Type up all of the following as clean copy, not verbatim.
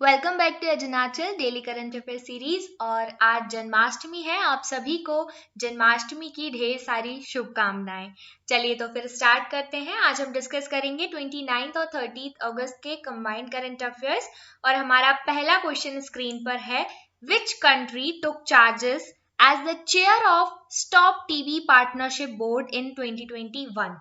Welcome back to Ajnachal daily current affair series. और आज जन्माष्टमी है, आप सभी को जन्माष्टमी की ढेर सारी शुभकामनाएं। चलिए तो फिर स्टार्ट करते हैं। आज हम डिस्कस करेंगे 29 और 30 अगस्त के कंबाइंड करंट अफेयर्स। और हमारा पहला क्वेश्चन स्क्रीन पर है, which country took charges as the chair of stop TB partnership board in 2021?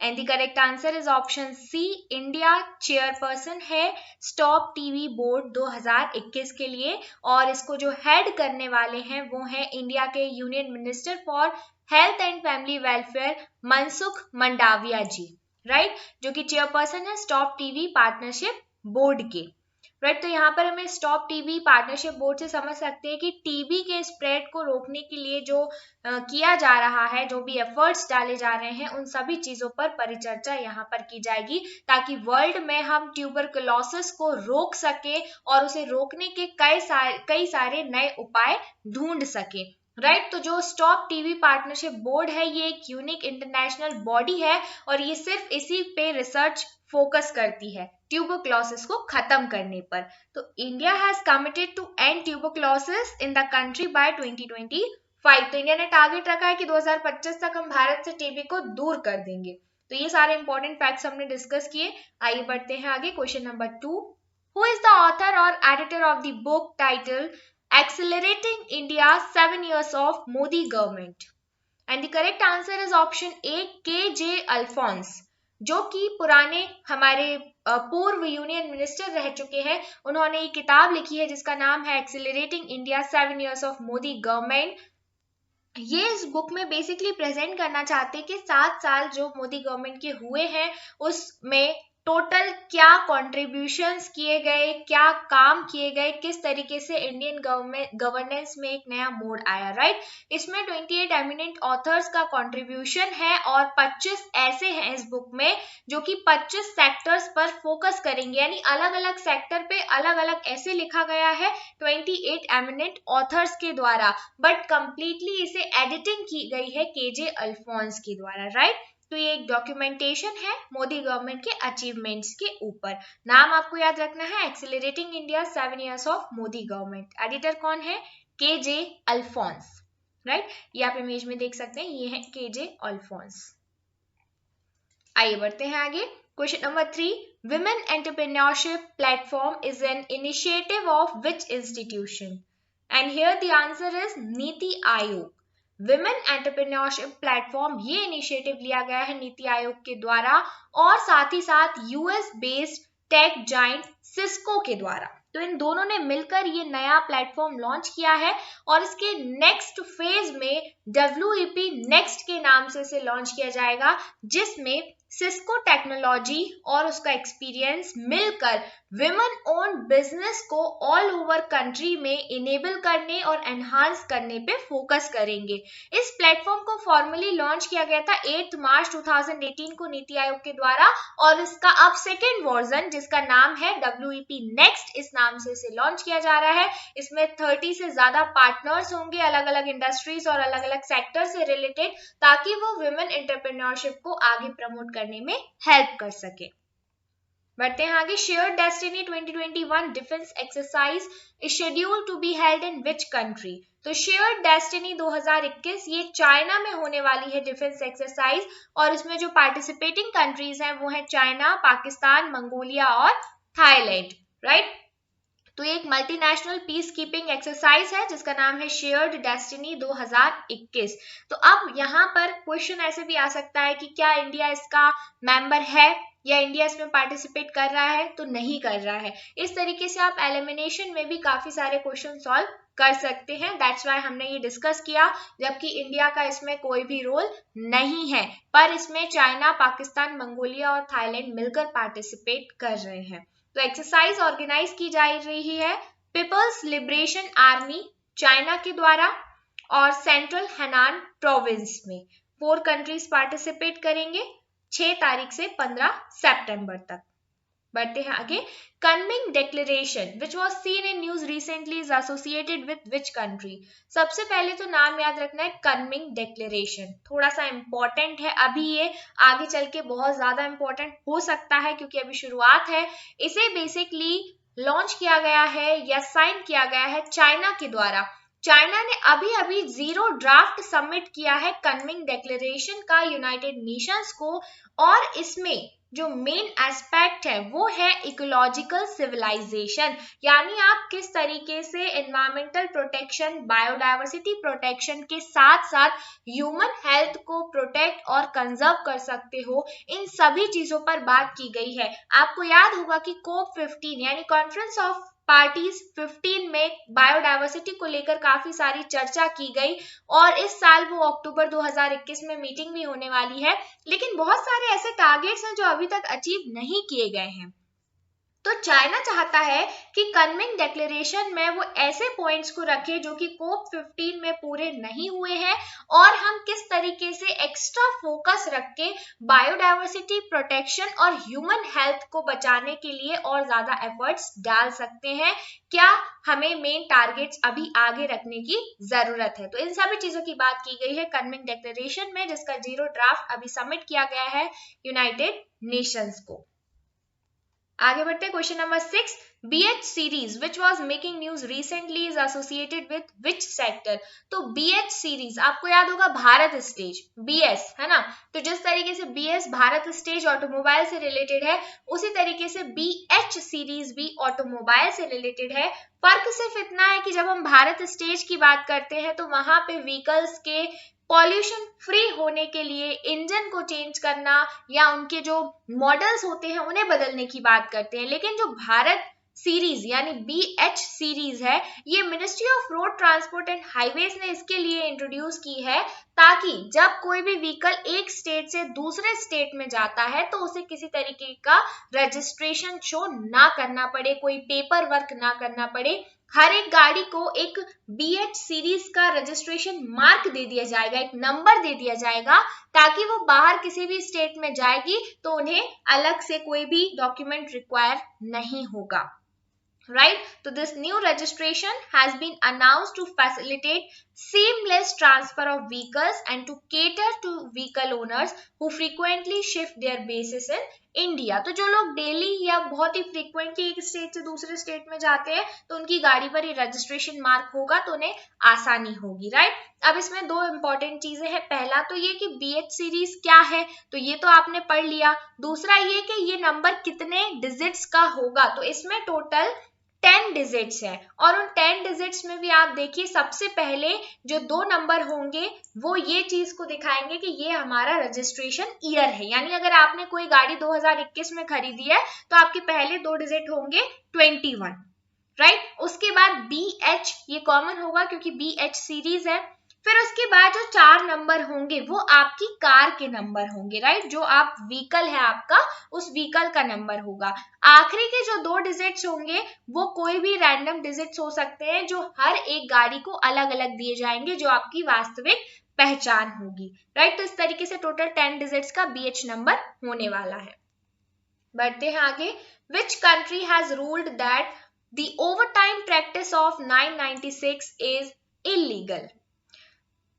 And the correct answer is option C, India chairperson है स्टॉप टीवी बोर्ड 2021 के लिए। और इसको जो हेड करने वाले हैं वो हैं इंडिया के union minister for health and family welfare Mansukh Mandaviya ji, right, जो कि चेयरपर्सन है स्टॉप टीवी पार्टनरशिप बोर्ड के। राइट, तो यहाँ पर हमें स्टॉप टीबी पार्टनरशिप बोर्ड से समझ सकते हैं कि टीबी के स्प्रेड को रोकने के लिए जो किया जा रहा है, जो भी एफर्ट्स डाले जा रहे हैं, उन सभी चीजों पर परिचर्चा यहाँ पर की जाएगी, ताकि वर्ल्ड में हम ट्यूबरकुलोसिस को रोक सके और उसे रोकने के कई सारे नए उपाय ढूंढ सके। राइट, तो जो स्टॉप टीबी पार्टनरशिप बोर्ड है ये एक यूनिक इंटरनेशनल बॉडी है और ये सिर्फ इसी पे रिसर्च फोकस करती है, ट्यूबरकुलोसिस को खत्म करने पर। तो India has committed to end tuberculosis in the country by 2025। तो इंडिया ने टारगेट रखा है कि 2025 तक हम भारत से टीबी को दूर कर देंगे। तो ये सारे इंपॉर्टेंट फैक्ट्स हमने डिस्कस किए। आइए बढ़ते हैं आगे। Question number 2, who is the author और editor of the book title Accelerating India 7 Years of Modi Government? And the correct answer is option A, KJ Alphonse, जो कि पुराने हमारे पूर्व यूनियन मिनिस्टर रह चुके हैं। उन्होंने ये किताब लिखी है जिसका नाम है accelerating India 7 Years of Modi government. ये इस बुक में बेसिकली प्रेजेंट करना चाहते हैं कि 7 साल जो मोदी गवर्नमेंट के हुए हैं उसमें टोटल क्या कॉन्ट्रीब्यूशंस किए गए, क्या काम किए गए, किस तरीके से इंडियन गवर्नेंस में एक नया मोड़ आया। राइट, इसमें 28 एमिनेंट ऑथर्स का कंट्रीब्यूशन है और 25 ऐसे हैं इस बुक में जो कि 25 सेक्टर्स पर फोकस करेंगे, यानी अलग अलग सेक्टर पे अलग अलग ऐसे लिखा गया है 28 एमिनेंट ऑथर्स के द्वारा, बट कंप्लीटली इसे एडिटिंग की गई है केजे अल्फोंस के द्वारा। राइट, तो ये एक डॉक्यूमेंटेशन है मोदी गवर्नमेंट के अचीवमेंट्स के ऊपर। नाम आपको याद रखना है, accelerating India 7 Years of Modi government. Editor कौन है? केजे अल्फोंस। राइट, ये आप इमेज में देख सकते हैं, ये है केजे अल्फोंस। आइए बढ़ते हैं आगे। Question number 3, women entrepreneurship platform is an initiative of which institution? And here the answer is NITI Aayog. Women entrepreneurship platform ये इनिशिएटिव लिया गया है नीति आयोग के द्वारा और साथ ही साथ US based tech giant Cisco के द्वारा। तो इन दोनों ने मिलकर ये नया प्लेटफॉर्म लॉन्च किया है और इसके नेक्स्ट फेज में WEP नेक्स्ट के नाम से इसे लॉन्च किया जाएगा, जिसमें सिस्को टेक्नोलॉजी और उसका एक्सपीरियंस मिलकर विमेन ओन बिजनेस को ऑल ओवर कंट्री में इनेबल करने और एनहांस करने पे फोकस करेंगे। इस प्लेटफॉर्म को फॉर्मली लॉन्च किया गया था 8 मार्च 2018 को नीति आयोग के द्वारा और इसका अब सेकेंड वर्जन जिसका नाम है WEP नेक्स्ट, इस नाम से इसे लॉन्च किया जा रहा है। इसमें 30 से ज्यादा पार्टनर्स होंगे अलग अलग इंडस्ट्रीज और अलग अलग सेक्टर से रिलेटेड, ताकि वो विमेन एंटरप्रेन्योरशिप को आगे प्रमोट करने में हेल्प कर सके। बढ़ते हैं आगे। Shared destiny 2021 defence exercise is scheduled to be held in which country? तो शेयर्ड डेस्टिनी 2021 ये चाइना में होने वाली है डिफेंस एक्सरसाइज और इसमें जो पार्टिसिपेटिंग कंट्रीज हैं वो है चाइना, पाकिस्तान, मंगोलिया और थाईलैंड। राइट, तो ये एक मल्टीनेशनल पीस कीपिंग एक्सरसाइज है जिसका नाम है शेयर्ड डेस्टिनी 2021। तो अब यहाँ पर क्वेश्चन ऐसे भी आ सकता है कि क्या इंडिया इसका मेंबर है या इंडिया इसमें पार्टिसिपेट कर रहा है? तो नहीं कर रहा है। इस तरीके से आप एलिमिनेशन में भी काफी सारे क्वेश्चन सॉल्व कर सकते हैं, दैट्स वाई हमने ये डिस्कस किया, जबकि इंडिया का इसमें कोई भी रोल नहीं है, पर इसमें चाइना, पाकिस्तान, मंगोलिया और थाईलैंड मिलकर पार्टिसिपेट कर रहे हैं। तो एक्सरसाइज ऑर्गेनाइज की जा रही है पीपल्स लिबरेशन आर्मी चाइना के द्वारा और सेंट्रल हेनान प्रोविंस में। 4 कंट्रीज पार्टिसिपेट करेंगे 6 तारीख से 15 सितंबर तक। बढ़ते हैं आगे। Kunming declaration which was seen in news recently is associated with which country. सबसे पहले तो नाम याद रखना है कनमिंग डिक्लेरेशन, थोड़ा सा इंपॉर्टेंट है, अभी ये आगे चल के बहुत ज्यादा इंपॉर्टेंट हो सकता है क्योंकि अभी शुरुआत है। इसे बेसिकली लॉन्च किया गया है या साइन किया गया है चाइना के द्वारा। चाइना ने अभी अभी 0 ड्राफ्ट सबमिट किया है कनमिंग डिक्लेरेशन का यूनाइटेड नेशंस को, और इसमें जो मेन एस्पेक्ट है वो है इकोलॉजिकल सिविलाइजेशन, यानी आप किस तरीके से एनवायरमेंटल प्रोटेक्शन, बायोडायवर्सिटी प्रोटेक्शन के साथ साथ ह्यूमन हेल्थ को प्रोटेक्ट और कंजर्व कर सकते हो, इन सभी चीजों पर बात की गई है। आपको याद होगा कि COP 15 यानी कॉन्फ्रेंस ऑफ पार्टीज 15 में बायोडायवर्सिटी को लेकर काफी सारी चर्चा की गई, और इस साल वो अक्टूबर 2021 में मीटिंग भी होने वाली है। लेकिन बहुत सारे ऐसे टारगेट्स हैं जो अभी तक अचीव नहीं किए गए हैं। तो चाइना चाहता है कि कनमिंग डिक्लेरेशन में वो ऐसे पॉइंट्स को रखे जो कि COP 15 में पूरे नहीं हुए हैं, और हम किस तरीके से एक्स्ट्रा फोकस रख के बायोडायवर्सिटी प्रोटेक्शन और ह्यूमन हेल्थ को बचाने के लिए और ज्यादा एफर्ट्स डाल सकते हैं, क्या हमें मेन टारगेट्स अभी आगे रखने की जरूरत है। तो इन सभी चीजों की बात की गई है कनमिंग डिक्लेरेशन में, जिसका 0 ड्राफ्ट अभी सबमिट किया गया है यूनाइटेड नेशंस को। आगे बढ़ते हैं question number 6। BH series which was making news recently is associated with which sector. तो BH सीरीज आपको याद होगा भारत स्टेज, BS है ना, तो जिस तरीके से BS भारत स्टेज ऑटोमोबाइल से रिलेटेड है, उसी तरीके से BH सीरीज भी ऑटोमोबाइल से रिलेटेड है। फर्क सिर्फ इतना है कि जब हम भारत स्टेज की बात करते हैं तो वहां पे व्हीकल्स के पॉल्यूशन फ्री होने के लिए इंजन को चेंज करना या उनके जो मॉडल्स होते हैं उन्हें बदलने की बात करते हैं। लेकिन जो भारत सीरीज यानी BH सीरीज है, ये ministry of road transport and highways ने इसके लिए इंट्रोड्यूस की है, ताकि जब कोई भी व्हीकल एक स्टेट से दूसरे स्टेट में जाता है तो उसे किसी तरीके का रजिस्ट्रेशन शो ना करना पड़े, कोई पेपर वर्क ना करना पड़े। हर एक गाड़ी को एक BH सीरीज का रजिस्ट्रेशन मार्क दे दिया जाएगा, एक नंबर दे दिया जाएगा, ताकि वो बाहर किसी भी स्टेट में जाएगी तो उन्हें अलग से कोई भी डॉक्यूमेंट रिक्वायर नहीं होगा। Right? So this new registration has been announced to facilitate seamless transfer of vehicles and to cater to vehicle owners who frequently shift their bases in India. तो जो लोग डेली या बहुत ही फ्रीक्वेंटली एक state से दूसरे स्टेट में जाते हैं तो उनकी गाड़ी पर ये रजिस्ट्रेशन मार्क होगा तो उन्हें आसानी होगी। राइट, अब इसमें दो इंपॉर्टेंट चीजें हैं। पहला तो ये कि BH सीरीज क्या है, तो ये तो आपने पढ़ लिया। दूसरा ये कि ये नंबर कितने डिजिट्स का होगा, तो इसमें टोटल 10 डिजिट्स है, और उन 10 डिजिट्स में भी आप देखिए सबसे पहले जो 2 नंबर होंगे वो ये चीज को दिखाएंगे कि ये हमारा रजिस्ट्रेशन ईयर है। यानी अगर आपने कोई गाड़ी 2021 में खरीदी है तो आपके पहले 2 डिजिट होंगे 21, राइट। उसके बाद BH ये कॉमन होगा क्योंकि BH सीरीज है। फिर उसके बाद जो 4 नंबर होंगे वो आपकी कार के नंबर होंगे, राइट, जो आप व्हीकल है आपका उस व्हीकल का नंबर होगा। आखिरी के जो 2 डिजिट्स होंगे वो कोई भी रैंडम डिजिट्स हो सकते हैं जो हर एक गाड़ी को अलग अलग दिए जाएंगे, जो आपकी वास्तविक पहचान होगी, राइट। तो इस तरीके से टोटल 10 डिजिट्स का BH नंबर होने वाला है। बढ़ते हैं आगे। Which country has ruled that the overtime practice of 996 is illegal.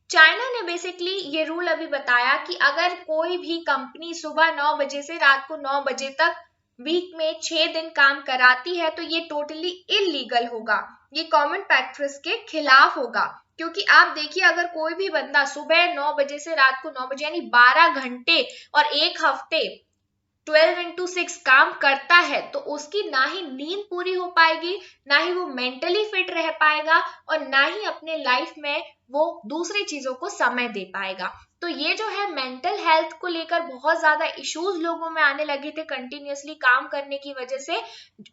China ने बेसिकली ये रूल अभी बताया कि अगर कोई भी कंपनी सुबह 9 बजे से रात को 9 बजे तक वीक में 6 दिन काम कराती है तो ये टोटली इलीगल होगा, ये कॉमन प्रैक्टिस के खिलाफ होगा। क्योंकि आप देखिए अगर कोई भी बंदा सुबह 9 बजे से रात को 9 बजे यानी 12 घंटे और एक हफ्ते 12x6 काम करता है तो उसकी ना ही नींद पूरी हो पाएगी, ना ही वो मेंटली फिट रह पाएगा, और ना ही अपने लाइफ में वो दूसरी चीजों को समय दे पाएगा। तो ये जो है मेंटल हेल्थ को लेकर बहुत ज्यादा इश्यूज लोगों में आने लगे थे कंटिन्यूअसली काम करने की वजह से,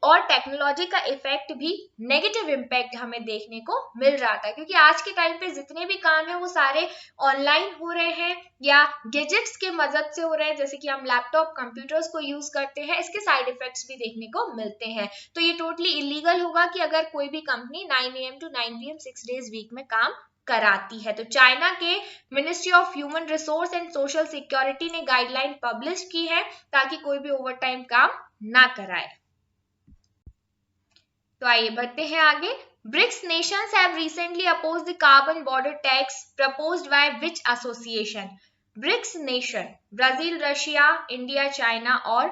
और टेक्नोलॉजी का इफेक्ट भी नेगेटिव इम्पैक्ट हमें देखने को मिल रहा था। क्योंकि आज के टाइम पे जितने भी काम है वो सारे ऑनलाइन हो रहे हैं या गैजेट्स के मदद से हो रहे हैं, जैसे कि हम लैपटॉप कंप्यूटर्स को यूज करते हैं, इसके साइड इफेक्ट्स भी देखने को मिलते हैं। तो ये टोटली इलीगल होगा कि अगर कोई भी company 9 AM to 9 PM 6 days week में काम कराती है। तो चाइना के ministry of human resource and social security ने गाइडलाइन पब्लिश की है ताकि कोई भी ओवर टाइम काम ना कराए। तो आइए बढ़ते हैं आगे। BRICS nations have recently opposed the carbon border tax proposed by which association? BRICS nation Brazil, Russia, India, China और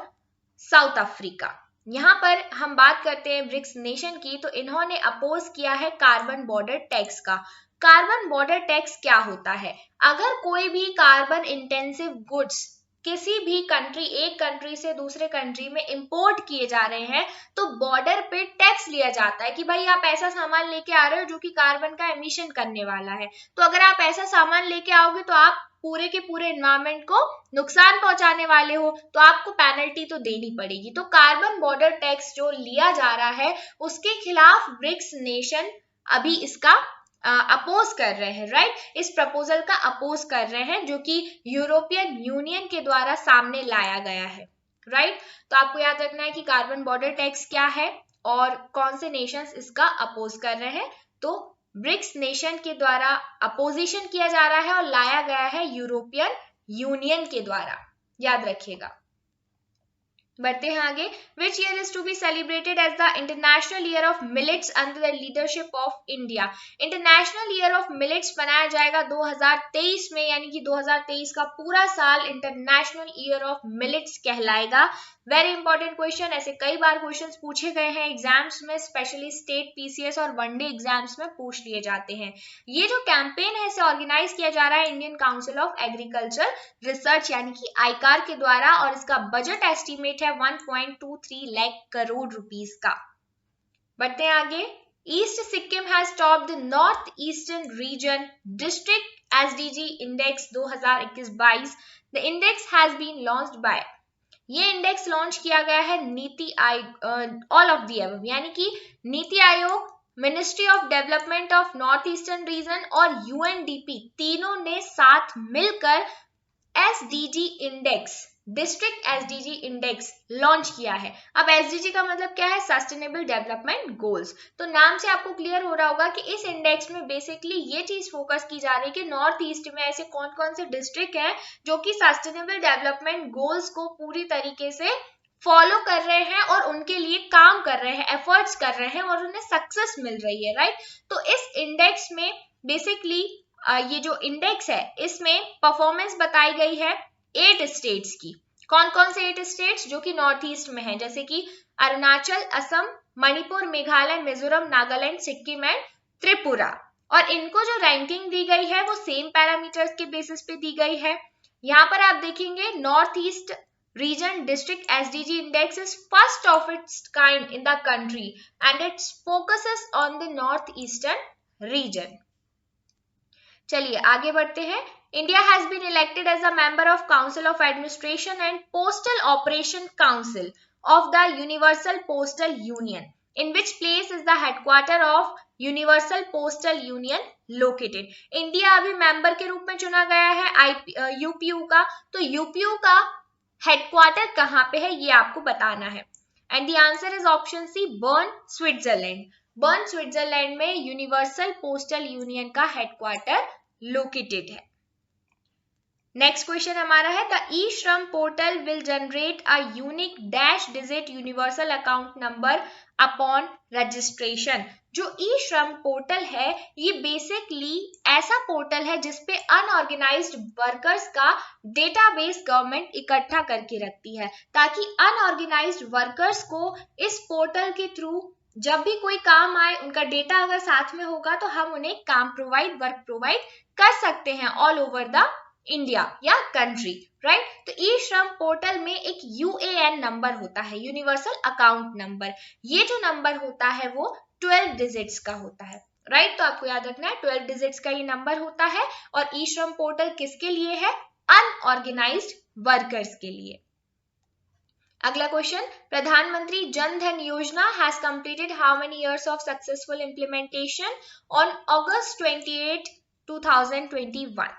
साउथ अफ्रीका। यहाँ पर हम बात करते हैं ब्रिक्स नेशन की, तो इन्होंने अपोज किया है कार्बन बॉर्डर टैक्स का। कार्बन बॉर्डर टैक्स क्या होता है? अगर कोई भी कार्बन इंटेंसिव गुड्स किसी भी कंट्री, एक कंट्री से दूसरे कंट्री में इंपोर्ट किए जा रहे हैं तो बॉर्डर पे टैक्स लिया जाता है कि भाई आप ऐसा सामान लेके आ रहे हो जो कि कार्बन का एमिशन करने वाला है, तो अगर आप ऐसा सामान लेके आओगे तो आप पूरे के पूरे एनवायरमेंट को नुकसान पहुंचाने वाले हो, तो आपको पेनल्टी तो देनी पड़ेगी। तो कार्बन बॉर्डर टैक्स जो लिया जा रहा है उसके खिलाफ ब्रिक्स नेशन अभी इसका अपोज कर रहे हैं, राइट? इस प्रपोजल का अपोज कर रहे हैं जो कि यूरोपियन यूनियन के द्वारा सामने लाया गया है, राइट? तो आपको याद रखना है कि कार्बन बॉर्डर टैक्स क्या है और कौन से नेशंस इसका अपोज कर रहे हैं। तो ब्रिक्स नेशन के द्वारा अपोजिशन किया जा रहा है और लाया गया है यूरोपियन यूनियन के द्वारा, याद रखिएगा। बढ़ते हैं आगे। Which year is to be celebrated as the International Year of Millets under the leadership of India? International Year of Millets मनाया जाएगा 2023 में, यानी कि 2023 का पूरा साल International Year of Millets कहलाएगा। वेरी इंपॉर्टेंट क्वेश्चन, ऐसे कई बार क्वेश्चंस पूछे गए हैं एग्जाम्स में, स्पेशली स्टेट पीसीएस और वनडे एग्जाम्स में पूछ लिए जाते हैं। ये जो कैंपेन है इसे ऑर्गेनाइज किया जा रहा है Indian council of agriculture research यानी कि आईकार के द्वारा, और इसका बजट एस्टिमेट है 1.23 लाख करोड़ रुपीस का। बढ़ते हैं आगे। East Sikkim has topped the north eastern region district SDG index 2021-22। The index has been launched by, ये इंडेक्स लॉन्च किया गया है NITI Aayog, all of the above, यानी कि NITI Aayog, ministry of development of north eastern reason और यूएनडीपी तीनों ने साथ मिलकर SDG index, district SDG index launch किया है। अब एसडीजी का मतलब क्या है? Sustainable development goals. तो नाम से आपको क्लियर हो रहा होगा कि इस इंडेक्स में बेसिकली ये चीज फोकस की जा रही है कि नॉर्थ ईस्ट में ऐसे कौन कौन से डिस्ट्रिक्ट हैं जो कि सस्टेनेबल डेवलपमेंट गोल्स को पूरी तरीके से फॉलो कर रहे हैं और उनके लिए काम कर रहे हैं, एफर्ट्स कर रहे हैं और उन्हें सक्सेस मिल रही है, राइट? तो इस इंडेक्स में बेसिकली ये जो इंडेक्स है इसमें परफॉर्मेंस बताई गई है 8 स्टेट्स की। कौन कौन से 8 स्टेट्स? जो कि नॉर्थ ईस्ट में है, जैसे कि अरुणाचल, असम, मणिपुर, मेघालय, मिजोरम, नागालैंड, सिक्किम एंड त्रिपुरा। और इनको जो रैंकिंग दी गई है वो सेम पैरामीटर्स के बेसिस पे दी गई है। यहाँ पर आप देखेंगे north east region district SDG index is first of its kind in the country and it focuses on the northeastern region. चलिए आगे बढ़ते हैं। India has been elected as a member of Council of Administration and Postal Operation Council of the Universal Postal Union. In which place is the headquarter of Universal Postal Union located? India अभी member के रूप में चुना गया है UPU का, तो UPU का हेडक्वार्टर कहां पे है ये आपको बताना है। And the answer is option C, Bern, Switzerland. Bern Switzerland में यूनिवर्सल पोस्टल यूनियन का हेडक्वार्टर लोकेटेड है। नेक्स्ट क्वेश्चन हमारा है, the E Shram portal will generate a unique dash digit universal account number upon registration. जो E Shram portal है ये basically ऐसा portal है जिसपे अनऑर्गेनाइज्ड वर्कर्स का डेटाबेस गवर्नमेंट इकट्ठा करके रखती है, ताकि अनऑर्गेनाइज्ड वर्कर्स को इस पोर्टल के थ्रू जब भी कोई काम आए, उनका डेटा अगर साथ में होगा तो हम उन्हें काम प्रोवाइड, वर्क प्रोवाइड कर सकते हैं ऑल ओवर द इंडिया या कंट्री, राइट? तो ई श्रम पोर्टल में एक यूएएन नंबर होता है, यूनिवर्सल अकाउंट नंबर। ये जो नंबर होता है वो 12 डिजिट्स का होता है, राइट? तो आपको याद रखना है 12 डिजिट्स का ये नंबर होता है। और ई श्रम पोर्टल किसके लिए है? अनऑर्गेनाइज्ड वर्कर्स के लिए। अगला क्वेश्चन, प्रधानमंत्री जन धन योजना has completed how many years of successful implementation on August 28, 2021?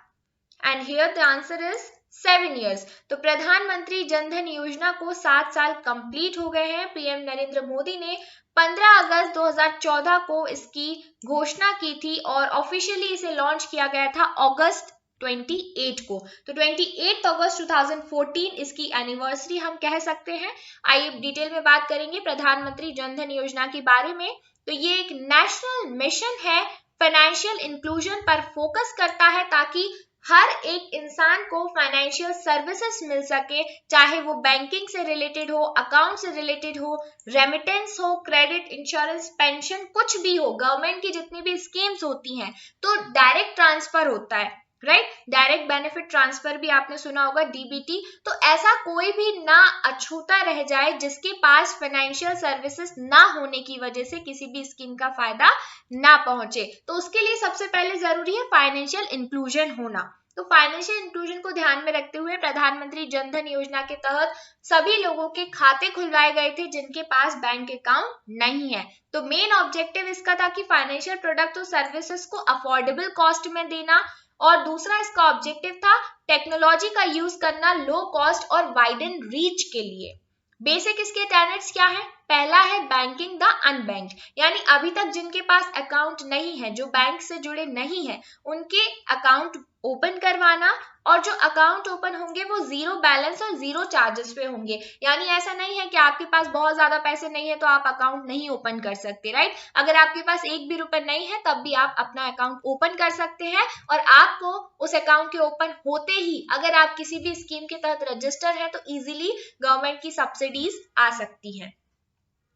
And here the answer is 7 years। तो प्रधानमंत्री जनधन योजना को 7 साल कंप्लीट हो गए हैं। पीएम नरेंद्र मोदी ने 15 अगस्त 2014 को इसकी घोषणा की थी और ऑफिशियली इसे लॉन्च किया गया था अगस्त 28 को। तो 28 अगस्त 2014 इसकी एनिवर्सरी हम कह सकते हैं। आइए डिटेल में बात करेंगे प्रधानमंत्री जनधन योजना के बारे में। तो ये एक नेशनल मिशन है, फाइनेंशियल इंक्लूजन पर फोकस करता है ताकि हर एक इंसान को फाइनेंशियल सर्विसेज मिल सके, चाहे वो बैंकिंग से रिलेटेड हो, अकाउंट से रिलेटेड हो, रेमिटेंस हो, क्रेडिट, इंश्योरेंस, पेंशन, कुछ भी हो। गवर्नमेंट की जितनी भी स्कीम्स होती हैं तो डायरेक्ट ट्रांसफर होता है, राइट। डायरेक्ट बेनिफिट ट्रांसफर भी आपने सुना होगा, डीबीटी। तो ऐसा कोई भी ना अछूता रह जाए जिसके पास फाइनेंशियल सर्विसेज ना होने की वजह से किसी भी स्कीम का फायदा ना पहुंचे। तो उसके लिए सबसे पहले जरूरी है फाइनेंशियल इंक्लूजन होना। तो फाइनेंशियल इंक्लूजन को ध्यान में रखते हुए प्रधानमंत्री जनधन योजना के तहत सभी लोगों के खाते खुलवाए गए थे जिनके पास बैंक अकाउंट नहीं है। तो मेन ऑब्जेक्टिव इसका था कि फाइनेंशियल प्रोडक्ट और सर्विसेज को अफोर्डेबल कॉस्ट में देना, और दूसरा इसका ऑब्जेक्टिव था टेक्नोलॉजी का यूज करना लो कॉस्ट और वाइडन रीच के लिए। बेसिक इसके टेनेट्स क्या है? पहला है बैंकिंग द अनबैंक्ड, यानी अभी तक जिनके पास अकाउंट नहीं है, जो बैंक से जुड़े नहीं है, उनके अकाउंट ओपन करवाना, और जो अकाउंट ओपन होंगे वो जीरो बैलेंस और जीरो चार्जेस पे होंगे। यानी ऐसा नहीं है कि आपके पास बहुत ज्यादा पैसे नहीं है तो आप अकाउंट नहीं ओपन कर सकते, राइट। अगर आपके पास एक भी रुपए नहीं है तब भी आप अपना अकाउंट ओपन कर सकते हैं, और आपको उस अकाउंट के ओपन होते ही अगर आप किसी भी स्कीम के तहत रजिस्टर है तो इजीली गवर्नमेंट की सब्सिडीज आ सकती है।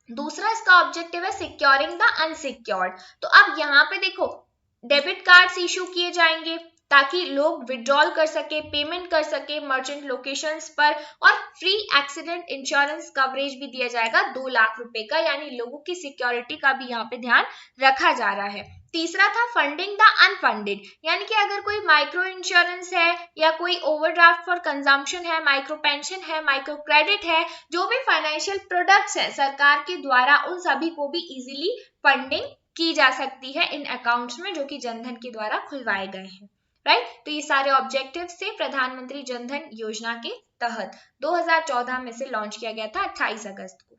दूसरा इसका ऑब्जेक्टिव है सिक्योरिंग द अनसिक्योर्ड। तो अब यहाँ पे देखो, डेबिट कार्ड्स इशू किए जाएंगे ताकि लोग विड्रॉल कर सके, पेमेंट कर सके मर्चेंट लोकेशंस पर, और फ्री एक्सीडेंट इंश्योरेंस कवरेज भी दिया जाएगा 2 लाख रुपए का, यानी लोगों की सिक्योरिटी का भी यहाँ पे ध्यान रखा जा रहा है। तीसरा था फंडिंग द अनफंडेड, यानी कि अगर कोई माइक्रो इंश्योरेंस है या कोई ओवरड्राफ्ट फॉर कंजम्पशन है, माइक्रो पेंशन है, माइक्रो क्रेडिट है, जो भी फाइनेंशियल प्रोडक्ट्स है सरकार के द्वारा, उन सभी को भी इजीली फंडिंग की जा सकती है इन अकाउंट्स में जो कि जनधन के द्वारा खुलवाए गए हैं, राइट। तो ये सारे ऑब्जेक्टिव्स थे प्रधानमंत्री जनधन योजना के तहत 2014 में से लॉन्च किया गया था 28 अगस्त को।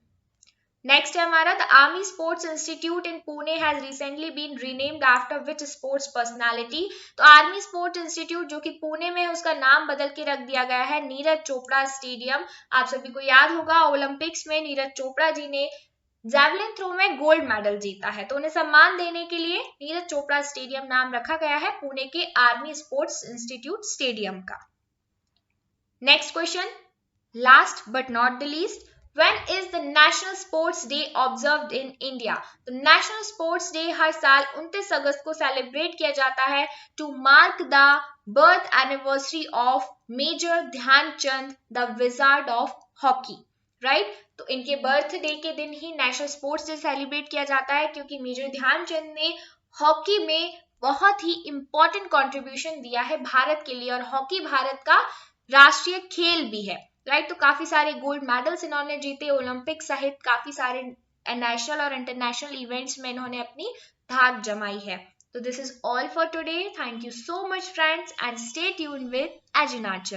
नेक्स्ट है हमारा the army sports institute in Pune has recently been renamed after which sports personality. तो आर्मी स्पोर्ट्स इंस्टीट्यूट जो कि पुणे में है उसका नाम बदल के रख दिया गया है नीरज चोपड़ा स्टेडियम। आप सभी को याद होगा ओलंपिक्स में नीरज चोपड़ा जी ने जैवलिन थ्रो में गोल्ड मेडल जीता है, तो उन्हें सम्मान देने के लिए नीरज चोपड़ा स्टेडियम नाम रखा गया है पुणे के आर्मी स्पोर्ट्स इंस्टीट्यूट स्टेडियम का। Next question, last but not the least, When is the National Sports Day observed in India? तो नेशनल स्पोर्ट्स डे हर साल 29 अगस्त को सेलिब्रेट किया जाता है to mark the birth anniversary of major Dhyan Chand the wizard of hockey, right. तो इनके बर्थडे के दिन ही नेशनल स्पोर्ट्स डे सेलिब्रेट किया जाता है क्योंकि मेजर ध्यानचंद ने हॉकी में बहुत ही इंपॉर्टेंट कंट्रीब्यूशन दिया है भारत के लिए, और हॉकी भारत का राष्ट्रीय खेल भी है, राइट। तो काफी सारे गोल्ड मेडल्स इन्होंने जीते, ओलंपिक सहित काफी सारे नेशनल और इंटरनेशनल इवेंट्स में इन्होंने अपनी धाक जमाई है। तो this is all for today, thank you so much friends and stay tuned with एजुनाचल।